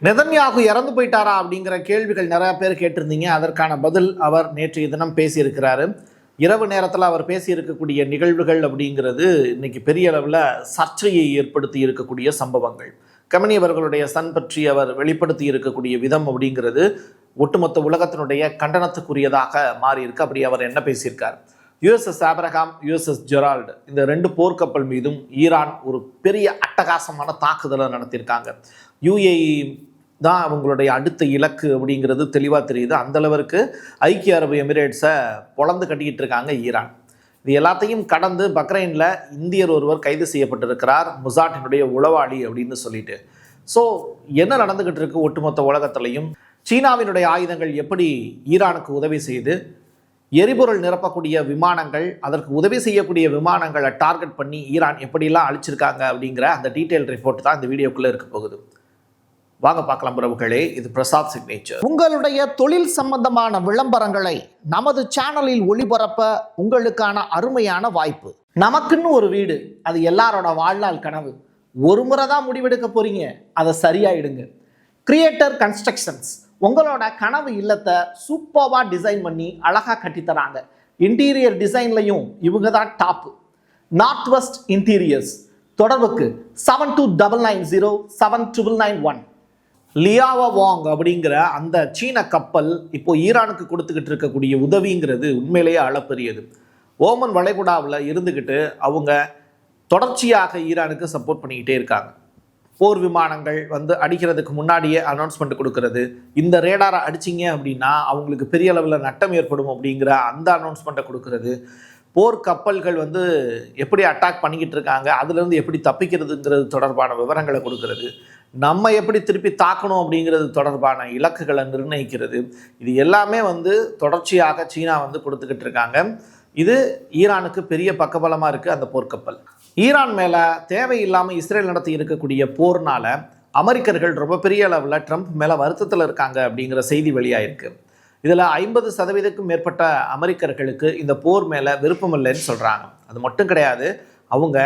Netanyahu இறந்து போயிட்டாரா அப்படிங்கிற கேள்விகள் நிறைய பேர் கேட்டிருந்தீங்க. அதற்கான பதில் அவர் நேற்றைய தினம் பேசியிருக்கிறாரு. இரவு நேரத்தில் அவர் பேசியிருக்கக்கூடிய நிகழ்வுகள் அப்படிங்கிறது இன்னைக்கு பெரிய அளவில் சர்ச்சையை ஏற்படுத்தி இருக்கக்கூடிய சம்பவங்கள். கமனி அவர்களுடைய சன் பற்றி அவர் வெளிப்படுத்தி இருக்கக்கூடிய விதம் அப்படிங்கிறது ஒட்டுமொத்த உலகத்தினுடைய கண்டனத்துக்குரியதாக மாறி இருக்கு. அப்படி அவர் என்ன பேசியிருக்கார்? யுஎஸ்எஸ் ஆப்ரஹாம், யுஎஸ்எஸ் ஜெரால்டு, இந்த 2 போர்க்கப்பல் மீதும் ஈரான் ஒரு பெரிய அட்டகாசமான தாக்குதலை நடத்தியிருக்காங்க. யுஏஇ தான் அவங்களுடைய அடுத்த இலக்கு அப்படிங்கிறது தெளிவாக தெரியுது. அந்த அளவிற்கு ஐக்கிய அரபு எமிரேட்ஸை பொளந்து கட்டிக்கிட்டு இருக்காங்க ஈரான். இது எல்லாத்தையும் கடந்து பக்ரைனில் இந்தியர் ஒருவர் கைது செய்யப்பட்டிருக்கிறார், முசாட்டினுடைய உளவாளி அப்படின்னு சொல்லிட்டு. ஸோ என்ன நடந்துக்கிட்டு இருக்கு ஒட்டுமொத்த உலகத்திலையும்? சீனாவினுடைய ஆயுதங்கள் எப்படி ஈரானுக்கு உதவி செய்து, எரிபொருள் நிரப்பக்கூடிய விமானங்கள், அதற்கு உதவி செய்யக்கூடிய விமானங்களை டார்கெட் பண்ணி ஈரான் எப்படிலாம் அழிச்சிருக்காங்க அப்படிங்கிற அந்த டீட்டெயில் ரிப்போர்ட் தான் இந்த வீடியோக்குள்ளே இருக்க போகுது. வாங்க பார்க்கலாம் உறவுகளே. இது பிரசாத் சிக்னேச்சர். உங்களுடைய தொழில் சம்பந்தமான விளம்பரங்களை நமது சேனலில் ஒளிபரப்ப உங்களுக்கான அருமையான வாய்ப்பு. நமக்குன்னு ஒரு வீடு, அது எல்லாரோட வாழ்நாள் கனவு. ஒரு முறை தான் முடிவெடுக்க போறீங்க, அதை சரியாயிடுங்க. கிரியேட்டர் கன்ஸ்ட்ரக்ஷன்ஸ் உங்களோட கனவு இல்லத்தை சூப்பர்வா டிசைன் பண்ணி அழகா கட்டித்தராங்க. இன்டீரியர் டிசைன்லையும் இவங்க தான் டாப். North west interiors. தொடர்புக்கு 7299079991. லியாவோ வாங் அப்படிங்கிற அந்த சீன கப்பல் இப்போ ஈரானுக்கு கொடுத்துக்கிட்டு இருக்கக்கூடிய உதவிங்கிறது உண்மையிலேயே அளப்பரியது. ஓமன் வளைகுடாவில் இருந்துக்கிட்டு அவங்க தொடர்ச்சியாக ஈரானுக்கு சப்போர்ட் பண்ணிக்கிட்டே இருக்காங்க. போர் விமானங்கள் வந்து அடிக்கிறதுக்கு முன்னாடியே அனௌன்ஸ்மெண்ட் கொடுக்கறது, இந்த ரேடாரை அடிச்சிங்க அப்படின்னா அவங்களுக்கு பெரிய அளவில் நட்டம் ஏற்படும் அப்படிங்கிற அந்த அனௌன்ஸ்மெண்ட்டை கொடுக்கறது, போர் கப்பல்கள் வந்து எப்படி அட்டாக் பண்ணிக்கிட்டு இருக்காங்க, அதுலேருந்து எப்படி தப்பிக்கிறதுங்கிறது தொடர்பான விவரங்களை கொடுக்கறது, நம்ம எப்படி திருப்பி தாக்கணும் அப்படிங்கிறது தொடர்பான இலக்குகளை நிர்ணயிக்கிறது, இது எல்லாமே வந்து தொடர்ச்சியாக சீனா வந்து கொடுத்துக்கிட்டு இருக்காங்க. இது ஈரானுக்கு பெரிய பக்கபலமாக இருக்குது அந்த போர்க்கப்பல். ஈரான் மேலே தேவையில்லாமல் இஸ்ரேல் நடத்தி இருக்கக்கூடிய போர்னால அமெரிக்கர்கள் ரொம்ப பெரிய அளவில் ட்ரம்ப் மேலே வருத்தத்தில் இருக்காங்க அப்படிங்கிற செய்தி வெளியாயிருக்கு. இதில் 50% மேற்பட்ட அமெரிக்கர்களுக்கு இந்த போர் மேலே விருப்பம் இல்லைன்னு சொல்கிறாங்க. அது மட்டும் கிடையாது, அவங்க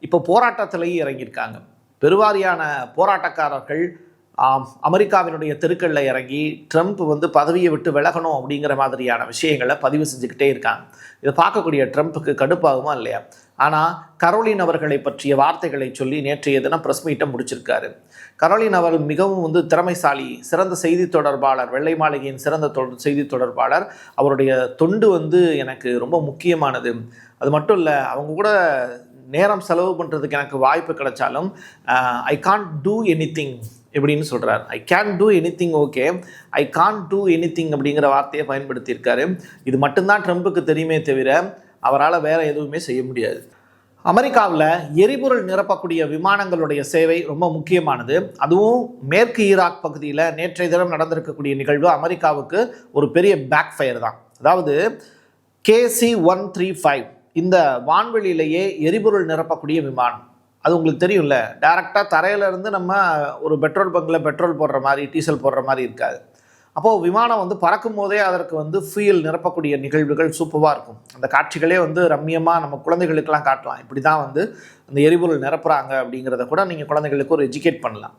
இப்போ போராட்டத்திலேயே இறங்கியிருக்காங்க. பெருவாரியான போராட்டக்காரர்கள் அமெரிக்காவினுடைய தெருக்களில் இறங்கி ட்ரம்ப் வந்து பதவியை விட்டு விலகணும் அப்படிங்கிற மாதிரியான விஷயங்களை பதிவு செஞ்சுக்கிட்டே இருக்காங்க. இதை பார்க்கக்கூடிய ட்ரம்ப்புக்கு கடுப்பாகுமா இல்லையா? ஆனால் கரோலின் அவர்களை பற்றிய வார்த்தைகளை சொல்லி நேற்றைய தினம் ப்ரெஸ் மீட்டை முடிச்சிருக்காரு. கரோலின் அவர் மிகவும் வந்து திறமைசாலி, சிறந்த செய்தி தொடர்பாளர், வெள்ளை மாளிகையின் சிறந்த செய்தி தொடர்பாளர். அவருடைய தொண்டு வந்து எனக்கு ரொம்ப முக்கியமானது. அது மட்டும் இல்லை, அவங்க கூட நேரம் செலவு பண்ணுறதுக்கு எனக்கு வாய்ப்பு கிடைச்சாலும் ஐ கான்ட் டூ எனிதிங் எப்படின்னு சொல்கிறார். I can do anything, okay, I can't two anything அப்படிங்கிற வார்த்தையை பயன்படுத்தியிருக்காரு. இது மட்டும்தான் ட்ரம்புக்கு தெரியுமே தவிர அவரால் வேறு எதுவுமே செய்ய முடியாது. அமெரிக்காவில் எரிபொருள் நிரப்பக்கூடிய விமானங்களுடைய சேவை ரொம்ப முக்கியமானது. அதுவும் மேற்கு ஈராக் பகுதியில் நேற்றைய தினம் நடந்திருக்கக்கூடிய நிகழ்வு அமெரிக்காவுக்கு ஒரு பெரிய பேக் ஃபயர் தான். அதாவது KC-135 இந்த வான்வெளியிலேயே எரிபொருள் நிரப்பக்கூடிய விமானம். அது உங்களுக்கு தெரியும்ல, டைரெக்டாக தரையிலேருந்து நம்ம ஒரு பெட்ரோல் பங்கில் பெட்ரோல் போடுற மாதிரி, டீசல் போடுற மாதிரி இருக்காது. அப்போது விமானம் வந்து பறக்கும் போதே அதற்கு வந்து ஃபியூயல் நிரப்பக்கூடிய நிகழ்வுகள் சூப்பராக இருக்கும். அந்த காட்சிகளே வந்து ரம்மியமாக நம்ம குழந்தைகளுக்கெல்லாம் காட்டலாம். இப்படி தான் வந்து அந்த எரிபொருள் நிரப்புறாங்க அப்படிங்கிறத கூட நீங்கள் குழந்தைகளுக்கு ஒரு எஜுகேட் பண்ணலாம்.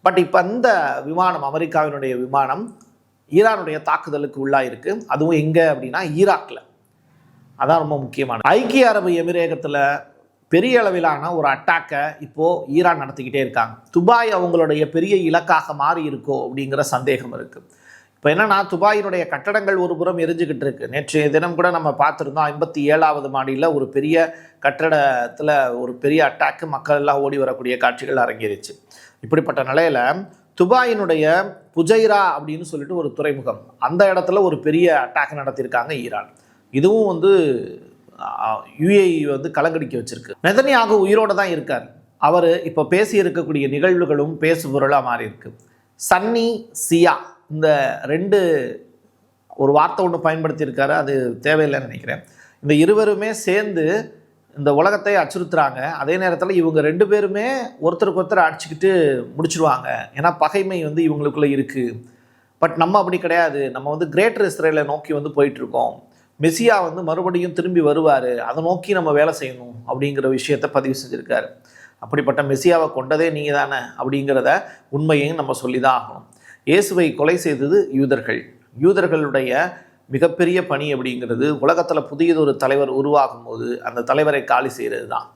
பட் இப்போ அந்த விமானம், அமெரிக்காவினுடைய விமானம் ஈரானுடைய தாக்குதலுக்கு உள்ளாயிருக்கு. அதுவும் எங்கே அப்படின்னா ஈராக்கில். அதான் ரொம்ப முக்கியமானது. ஐக்கிய அரபு எமிரேகத்தில் பெரிய அளவிலான ஒரு அட்டாக்கை இப்போது ஈரான் நடத்திக்கிட்டே இருக்காங்க. துபாய் அவங்களுடைய பெரிய இலக்காக மாறி இருக்கோ அப்படிங்கிற சந்தேகம் இருக்குது. இப்போ என்னென்னா, துபாயினுடைய கட்டடங்கள் ஒரு புறம் எரிஞ்சுக்கிட்டு இருக்கு. நேற்றைய தினம் கூட நம்ம பார்த்துருந்தோம், 57வது மாடியில் ஒரு பெரிய கட்டடத்தில் ஒரு பெரிய அட்டாக்கு, மக்கள் எல்லாம் ஓடி வரக்கூடிய காட்சிகள் அரங்கேறிச்சு. இப்படிப்பட்ட நிலையில் துபாயினுடைய புஜைரா அப்படின்னு சொல்லிட்டு ஒரு துறைமுகம், அந்த இடத்துல ஒரு பெரிய அட்டாக் நடத்தியிருக்காங்க ஈரான். இதுவும் வந்து யுஏஇ வந்து கலங்கடிக்க வச்சிருக்கு. நெதன்யாகு உயிரோடு தான் இருக்கார். அவர் இப்போ பேசி இருக்கக்கூடிய நிகழ்வுகளும் பேசு பொருளாக மாறி இருக்கு. சன்னி சியா, இந்த 2 ஒரு வார்த்தை ஒன்று பயன்படுத்தியிருக்காரு, அது தேவையில்லைன்னு நினைக்கிறேன். இந்த இருவருமே சேர்ந்து இந்த உலகத்தை அச்சுறுத்துறாங்க. அதே நேரத்தில் இவங்க 2 பேருமே ஒருத்தருக்கு ஒருத்தர் அடிச்சுக்கிட்டு முடிச்சிருவாங்க. ஏன்னா பகைமை வந்து இவங்களுக்குள்ளே இருக்குது. பட் நம்ம அப்படி கிடையாது. நம்ம வந்து கிரேட்டர் இஸ்ரேலை நோக்கி வந்து போயிட்டுருக்கோம். மெசியா வந்து மறுபடியும் திரும்பி வருவார், அதை நோக்கி நம்ம வேலை செய்யணும் அப்படிங்கிற விஷயத்தை பதிவு செஞ்சுருக்காரு. அப்படிப்பட்ட மெசியாவை கொண்டதே நீங்கள் தானே அப்படிங்கிறத உண்மையையும் நம்ம சொல்லி தான் ஆகணும். இயேசுவை கொலை செய்தது யூதர்களுடைய மிகப்பெரிய பணி அப்படிங்கிறது உலகத்தில் புதியதொரு தலைவர் உருவாகும் போது அந்த தலைவரை காலி செய்கிறது தான்.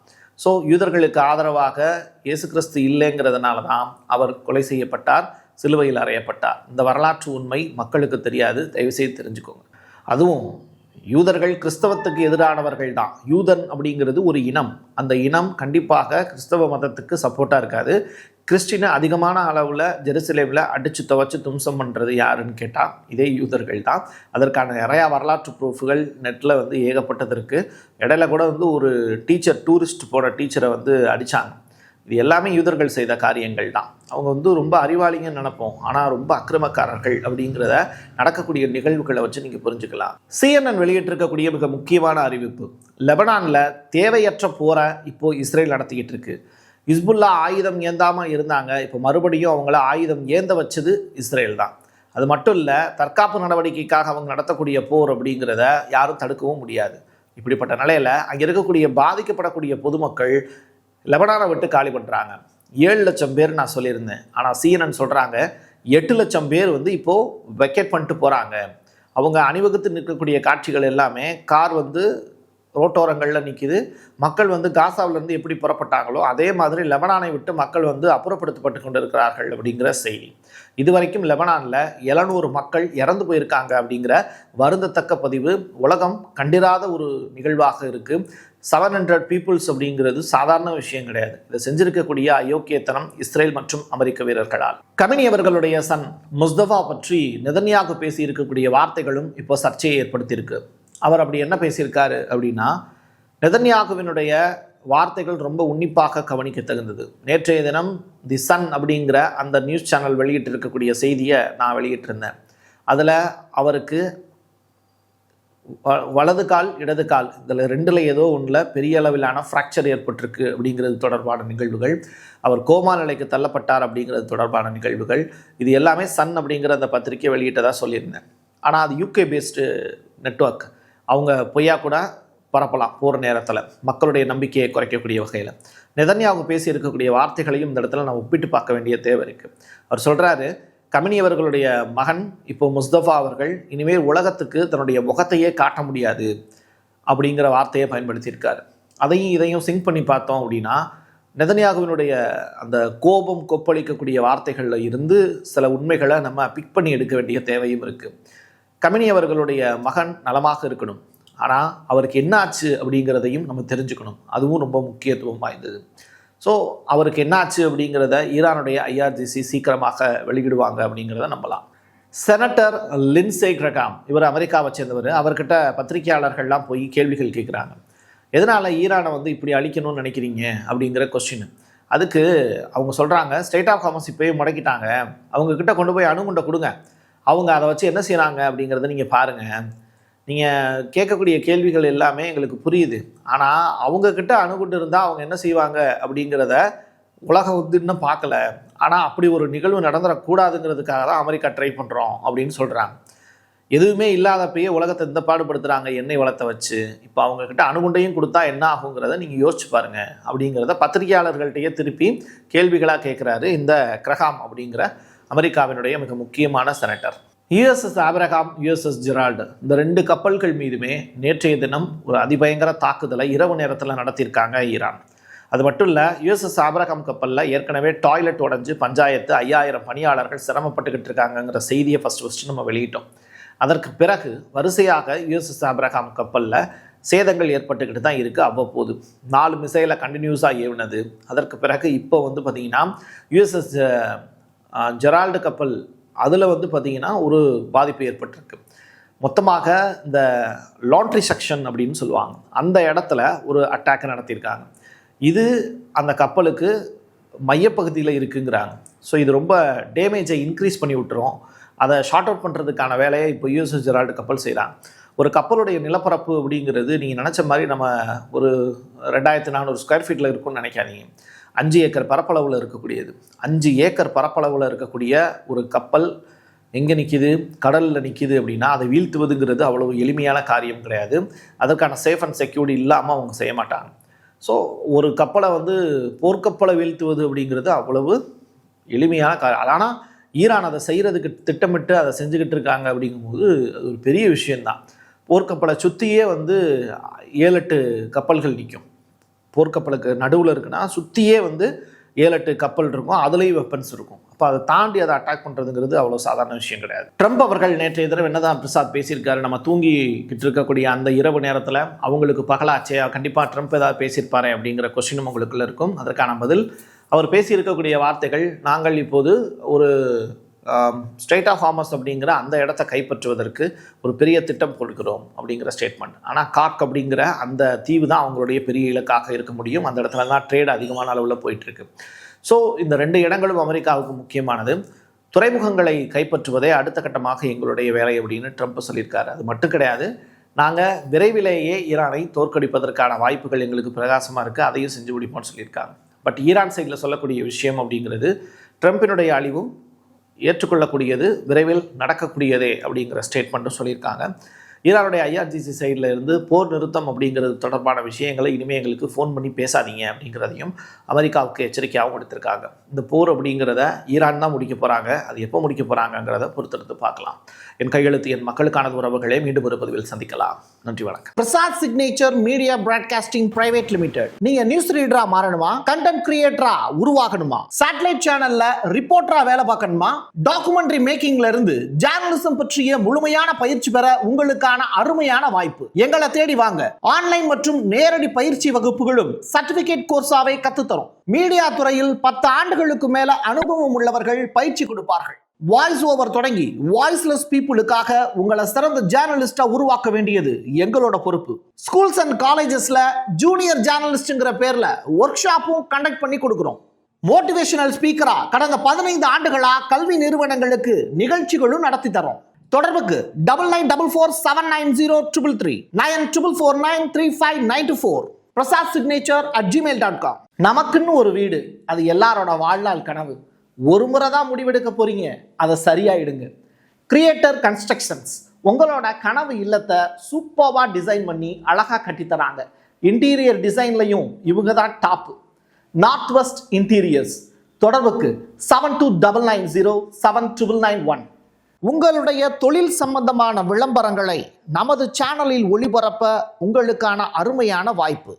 ஸோ யூதர்களுக்கு ஆதரவாக இயேசு கிறிஸ்து இல்லைங்கிறதுனால தான் அவர் கொலை செய்யப்பட்டார், சிலுவையில் அறையப்பட்டார். இந்த வரலாற்று உண்மை மக்களுக்கு தெரியாது, தயவுசெய்து தெரிஞ்சுக்கோங்க. அதுவும் யூதர்கள் கிறிஸ்தவத்துக்கு எதிரானவர்கள் தான். யூதன் அப்படிங்கிறது ஒரு இனம், அந்த இனம் கண்டிப்பாக கிறிஸ்தவ மதத்துக்கு சப்போர்ட்டாக இருக்காது. கிறிஸ்டினை அதிகமான அளவில் ஜெருசலேமில் அடித்து துவச்சி தும்சம் பண்ணுறது யாருன்னு கேட்டால் இதே யூதர்கள் தான். அதற்கான நிறையா வரலாற்று ப்ரூஃபுகள் நெட்டில் வந்து ஏகப்பட்டது இருக்குது. இடையில கூட வந்து ஒரு டூரிஸ்ட் போன டீச்சரை வந்து அடித்தாங்க. இது எல்லாமே யூதர்கள் செய்த காரியங்கள் தான். அவங்க வந்து ரொம்ப அறிவாளிங்கன்னு நினைப்போம், ஆனால் ரொம்ப அக்கிரமக்காரர்கள் அப்படிங்கிறத நடக்கக்கூடிய நிகழ்வுகளை வச்சு நீங்கள் புரிஞ்சுக்கலாம். CNN வெளியிட்டிருக்கக்கூடிய மிக முக்கியமான அறிவிப்பு, லெபனானில் தேவையற்ற போரை இப்போது இஸ்ரேல் நடத்திக்கிட்டு இருக்கு. ஹிஸ்புல்லா ஆயுதம் ஏந்தாமல் இருந்தாங்க, இப்போ மறுபடியும் அவங்கள ஆயுதம் ஏந்த வச்சது இஸ்ரேல் தான். அது மட்டும் இல்லை, தற்காப்பு நடவடிக்கைக்காக அவங்க நடத்தக்கூடிய போர் அப்படிங்கிறத யாரும் தடுக்கவும் முடியாது. இப்படிப்பட்ட நிலையில் அங்கே இருக்கக்கூடிய பாதிக்கப்படக்கூடிய பொதுமக்கள் லெபனானை விட்டு காலி பண்ணுறாங்க. 7 லட்சம் பேர் நான் சொல்லியிருந்தேன், ஆனால் CNN சொல்கிறாங்க 8 லட்சம் பேர் வந்து இப்போது வெக்கேட் பண்ணிட்டு போகிறாங்க. அவங்க அணிவகுத்து நிற்கக்கூடிய காட்சிகள் எல்லாமே கார் வந்து ரோட்டோரங்களில் நிற்கிது. மக்கள் வந்து காசாவிலேருந்து எப்படி புறப்பட்டாங்களோ அதே மாதிரி லெபனானை விட்டு மக்கள் வந்து அப்புறப்படுத்தப்பட்டு கொண்டு இருக்கிறார்கள் அப்படிங்கிற செய்தி. இதுவரைக்கும் லெபனானில் 700 மக்கள் இறந்து போயிருக்காங்க அப்படிங்கிற வருந்தத்தக்க பதிவு உலகம் கண்டிராத ஒரு நிகழ்வாக இருக்குது. 700 பீப்புள்ஸ் அப்படிங்கிறது சாதாரண விஷயம் கிடையாது. இதை செஞ்சிருக்கக்கூடிய அயோக்கியத்தனம் இஸ்ரேல் மற்றும் அமெரிக்க வீரர்களால். கமினி அவர்களுடைய சன் முஸ்தபா பற்றி நெதன்யாகு பேசி இருக்கக்கூடிய வார்த்தைகளும் இப்போ சர்ச்சையை ஏற்படுத்தியிருக்கு. அவர் அப்படி என்ன பேசியிருக்காரு அப்படின்னா, நெதன்யாகுவினுடைய வார்த்தைகள் ரொம்ப உன்னிப்பாக கவனிக்க தகுந்தது. நேற்றைய தினம் தி சன் அப்படிங்கிற அந்த நியூஸ் சேனல் வெளியிட்டிருக்கக்கூடிய செய்தியை நான் வெளியிட்டிருந்தேன். அதில் அவருக்கு வலது கால் இடது கால் இதில் ரெண்டில் ஏதோ ஒன்றில் பெரிய அளவிலான ஃப்ராக்சர் ஏற்பட்டிருக்கு அப்படிங்கிறது தொடர்பான நிகழ்வுகள், அவர் கோமா நிலைக்கு தள்ளப்பட்டார் அப்படிங்கிறது தொடர்பான நிகழ்வுகள், இது எல்லாமே சன் அப்படிங்கிற அந்த பத்திரிகை வெளியிட்டதாக சொல்லியிருந்தேன். ஆனால் அது UK பேஸ்டு நெட்வொர்க், அவங்க பொய்யா கூட பரப்பலாம் போகிற நேரத்தில் மக்களுடைய நம்பிக்கையை குறைக்கக்கூடிய வகையில். நெதன்யாகு பேசி இருக்கக்கூடிய வார்த்தைகளையும் இந்த இடத்துல நான் ஒப்பிட்டு பார்க்க வேண்டிய தேவை இருக்குது. அவர் சொல்கிறாரு, கமினி அவர்களுடைய மகன் இப்போ முஸ்தபா அவர்கள் இனிமேல் உலகத்துக்கு தன்னுடைய முகத்தையே காட்ட முடியாது அப்படிங்கிற வார்த்தையை பயன்படுத்தியிருக்காரு. அதையும் இதையும் சிங்க் பண்ணி பார்த்தோம் அப்படின்னா நெதன்யாகுவினுடைய அந்த கோபம் கொப்பளிக்கக்கூடிய வார்த்தைகளில் இருந்து சில உண்மைகளை நம்ம பிக் பண்ணி எடுக்க வேண்டிய தேவையும் இருக்குது. கமினி அவர்களுடைய மகன் நலமாக இருக்கணும், ஆனால் அவருக்கு என்ன ஆச்சு அப்படிங்கிறதையும் நம்ம தெரிஞ்சுக்கணும். அதுவும் ரொம்ப முக்கியத்துவம் வாய்ந்தது. ஸோ அவருக்கு என்ன ஆச்சு அப்படிங்கிறத ஈரானுடைய IRGC சீக்கிரமாக வெளியிடுவாங்க அப்படிங்கிறத நம்பலாம். செனட்டர் லின்சே கிரகாம், இவர் அமெரிக்காவை சேர்ந்தவர். அவர்கிட்ட பத்திரிகையாளர்கள்லாம் போய் கேள்விகள் கேட்குறாங்க. எதனால் ஈரானை வந்து இப்படி அழிக்கணும்னு நினைக்கிறீங்க அப்படிங்கிற கொஸ்டின். அதுக்கு அவங்க சொல்கிறாங்க, ஸ்டேட் ஆஃப் ஹார்மஸ் இப்போயே முடக்கிட்டாங்க, அவங்கக்கிட்ட கொண்டு போய் அணுகுண்டை கொடுங்க, அவங்க அதை வச்சு என்ன செய்கிறாங்க அப்படிங்கிறத நீங்கள் பாருங்கள். நீங்கள் கேட்கக்கூடிய கேள்விகள் எல்லாமே எங்களுக்கு புரியுது, ஆனால் அவங்கக்கிட்ட அணுகுண்டு இருந்தால் அவங்க என்ன செய்வாங்க அப்படிங்கிறத உலகம் வந்து இன்னும் பார்க்கல. ஆனால் அப்படி ஒரு நிகழ்வு நடந்துடக்கூடாதுங்கிறதுக்காக தான் அமெரிக்கா ட்ரை பண்ணுறோம் அப்படின்னு சொல்கிறாங்க. எதுவுமே இல்லாதப்பயே உலகத்தை இந்த பாடுபடுத்துகிறாங்க எண்ணெய் வளத்தை வச்சு. இப்போ அவங்கக்கிட்ட அணுகுண்டையும் கொடுத்தா என்ன ஆகுங்கிறத நீங்கள் யோசிச்சு பாருங்கள் அப்படிங்கிறத பத்திரிகையாளர்கள்ட்டையே திருப்பி கேள்விகளாக கேட்குறாரு இந்த கிரகாம் அப்படிங்கிற அமெரிக்காவினுடைய மிக முக்கியமான senator. USS Abraham, USS Gerald, இந்த 2 கப்பல்கள் மீதுமே நேற்றைய தினம் ஒரு அதிபயங்கர தாக்குதலை இரவு நேரத்தில் நடத்தியிருக்காங்க ஈரான். அது மட்டும் இல்லை, USS ஆப்ரஹாம் கப்பலில் ஏற்கனவே டாய்லெட் உடஞ்சி பஞ்சாயத்து 5000 பணியாளர்கள் சிரமப்பட்டுக்கிட்டு இருக்காங்கங்கிற செய்தியை ஃபஸ்ட்டு நம்ம வெளியிட்டோம். அதற்கு பிறகு வரிசையாக USS ஆப்ரஹாம் கப்பலில் சேதங்கள் ஏற்பட்டுக்கிட்டு தான் இருக்குது. அவ்வப்போது 4 மிசைலை கண்டினியூஸாக ஏவினது. அதற்கு பிறகு இப்போ வந்து பார்த்திங்கன்னா USS ஜெரால்டு கப்பல் அதில் வந்து பார்த்திங்கன்னா ஒரு பாதிப்பு ஏற்பட்டிருக்கு. மொத்தமாக இந்த லாண்ட்ரி செக்ஷன் அப்படின்னு சொல்லுவாங்க, அந்த இடத்துல ஒரு அட்டாக் நடத்தியிருக்காங்க. இது அந்த கப்பலுக்கு மையப்பகுதியில் இருக்குங்கிறாங்க. ஸோ இது ரொம்ப டேமேஜை இன்க்ரீஸ் பண்ணி விட்டுரும். அதை ஷார்ட் அவுட் பண்ணுறதுக்கான வேலையை இப்போ USS ஜெரால்டு கப்பல் செய்கிறாங்க. ஒரு கப்பலுடைய நிலப்பரப்பு அப்படிங்கிறது நீங்கள் நினச்ச மாதிரி நம்ம ஒரு 2400 ஸ்கொயர் ஃபீட்டில் இருக்குன்னு நினைக்காதீங்க. 5 ஏக்கர் பரப்பளவில் இருக்கக்கூடியது. 5 ஏக்கர் பரப்பளவில் இருக்கக்கூடிய ஒரு கப்பல் எங்கே நிற்கிது, கடலில் நிற்கிது அப்படின்னா அதை வீழ்த்துவதுங்கிறது அவ்வளவு எளிமையான காரியம் கிடையாது. அதற்கான சேஃப் அண்ட் செக்யூர்டு இல்லாமல் அவங்க செய்ய மாட்டாங்க. ஸோ ஒரு கப்பலை வந்து போர்க்கப்பலை வீழ்த்துவது அப்படிங்கிறது அவ்வளவு எளிமையான ஆனால் ஈரான் அதை செய்கிறதுக்கு திட்டமிட்டு அதை செஞ்சுக்கிட்டு இருக்காங்க அப்படிங்கும்போது அது ஒரு பெரிய விஷயந்தான். போர்க்கப்பலை சுற்றியே வந்து 7-8 கப்பல்கள் நிற்கும். போர்க்கப்பலுக்கு நடுவில் இருக்குன்னா சுற்றியே வந்து 7-8 கப்பல் இருக்கும், அதுலேயும் வெப்பன்ஸ் இருக்கும். அப்போ அதை தாண்டி அதை அட்டாக் பண்ணுறதுங்கிறது அவ்வளோ சாதாரண விஷயம் கிடையாது. ட்ரம்ப் அவர்கள் நேற்றைய தினம் என்னதான் பிரசாத் பேசியிருக்காரு, நம்ம தூங்கிக்கிட்டு இருக்கக்கூடிய அந்த இரவு நேரத்தில் அவங்களுக்கு பகலாச்சே, கண்டிப்பாக ட்ரம்ப் ஏதாவது பேசியிருப்பாரு அப்படிங்கிற கொஸ்டினும் உங்களுக்குள்ள இருக்கும். அதற்கான பதில் அவர் பேசியிருக்கக்கூடிய வார்த்தைகள், நாங்கள் இப்போது ஒரு ஸ்ட்ரெய்ட் ஆஃப் ஹார்மஸ் அப்படிங்கிற அந்த இடத்த கைப்பற்றுவதற்கு ஒரு பெரிய திட்டம் கொடுக்கிறோம் அப்படிங்கிற ஸ்டேட்மெண்ட். ஆனால் கார்க் அப்படிங்கிற அந்த தீவு தான் அவங்களுடைய பெரிய இலக்காக இருக்க முடியும். அந்த இடத்துல தான் ட்ரேட் அதிகமான அளவில் போயிட்டுருக்கு. ஸோ இந்த 2 இடங்களும் அமெரிக்காவுக்கு முக்கியமானது. துறைமுகங்களை கைப்பற்றுவதே அடுத்த கட்டமாக எங்களுடைய வேலை அப்படின்னு ட்ரம்ப் சொல்லியிருக்காரு. அது மட்டும் கிடையாது, நாங்கள் விரைவிலேயே ஈரானை தோற்கடிப்பதற்கான வாய்ப்புகள் எங்களுக்கு பிரகாசமாக இருக்குது, அதையும் செஞ்சு முடிப்போம்னு சொல்லியிருக்காங்க. பட் ஈரான் சைடில் சொல்லக்கூடிய விஷயம் அப்படிங்கிறது ட்ரம்பினுடைய அழிவும் ஏற்றுக்கொள்ளக்கூடியது, விரைவில் நடக்கக்கூடியதே அப்படிங்கிற ஸ்டேட்மெண்ட்டும் சொல்லியிருக்காங்க. ஈரானுடைய IRGC சைடில் இருந்து போர் நிறுத்தம் அப்படிங்கிறது தொடர்பான விஷயங்களை இனிமேல் எங்களுக்கு ஃபோன் பண்ணி பேசாதீங்க அப்படிங்கிறதையும் அமெரிக்காவுக்கு எச்சரிக்கையாகவும் கொடுத்துருக்காங்க. இந்த போர் அப்படிங்கிறத ஈரான் தான் முடிக்க போகிறாங்க. அது எப்போ முடிக்க போகிறாங்கங்கிறத பொறுத்தெடுத்து பார்க்கலாம். என் கையெழுத்து என் மக்களுக்கான உறவுகளே, மீண்டும் ஒரு பதிவில் சந்திக்கலாம். நன்றி, வணக்கம். Prasad signature media broadcasting private limited. நீங்க நியூஸ் ரீடரா மாறணுமா, கண்டென்ட் கிரியேட்டரா உருவாகணுமா, சேட்டலைட் சேனல்ல ரிப்போர்ட்டரா வேலை பார்க்கணுமா, டாக்குமெண்ட்ரி மேக்கிங்ல இருந்து ஜேர்னலிசம் பற்றிய முழுமையான பயிற்சி பெற உங்களுக்கான அருமையான வாய்ப்பு. எங்களை தேடி வாங்க. ஆன்லைன் மற்றும் நேரடி பயிற்சி வகுப்புகளும் சர்டிபிகேட் கோர்ஸாவே கத்துத்தரும். மீடியா துறையில் 10 ஆண்டுகளுக்கு மேல அனுபவம் உள்ளவர்கள் பயிற்சி கொடுப்பார்கள். வாய்ஸ் ஓவர் தொடங்கி வாய்ஸ்லெஸ் பீப்புளுக்காக உங்களை சிறந்த ஜேர்னலிஸ்டா உருவாக்க வேண்டியது எங்களோட பொறுப்பு. ஸ்கூல்ஸ் அண்ட் காலேஜஸ்ல ஜூனியர் ஜேர்னலிஸ்ட்ங்கிற பேர்ல ஒர்க் ஷாப்பும் கண்டக்ட் பண்ணி கொடுக்கிறோம். மோட்டிவேஷனல் ஸ்பீக்கரா கடந்த 15 ஆண்டுகளா கல்வி நிறுவனங்களுக்கு நிகழ்ச்சிகளும் நடத்தி தரோம். தொடர்புக்கு 9944790333 94493594 prasadsignature@gmail.com. நமக்குன்னு ஒரு வீடு, அது எல்லாரோட வாழ்நாள் கனவு. ஒரு முறை தான் முடிவெடுக்க போறீங்க, அதை சரியாயிடுங்க. கிரியேட்டர் கன்ஸ்ட்ரக்ஷன்ஸ் உங்களோட கனவு இல்லத்தை சூப்பர்வா டிசைன் பண்ணி அழகா கட்டித்தராங்க. இன்டீரியர் டிசைன்லையும் இவங்க தான் டாப். North west interiors. தொடர்புக்கு 7299079991. உங்களுடைய தொழில் சம்பந்தமான விளம்பரங்களை நமது சேனலில் ஒளிபரப்ப உங்களுக்கான அருமையான வாய்ப்பு.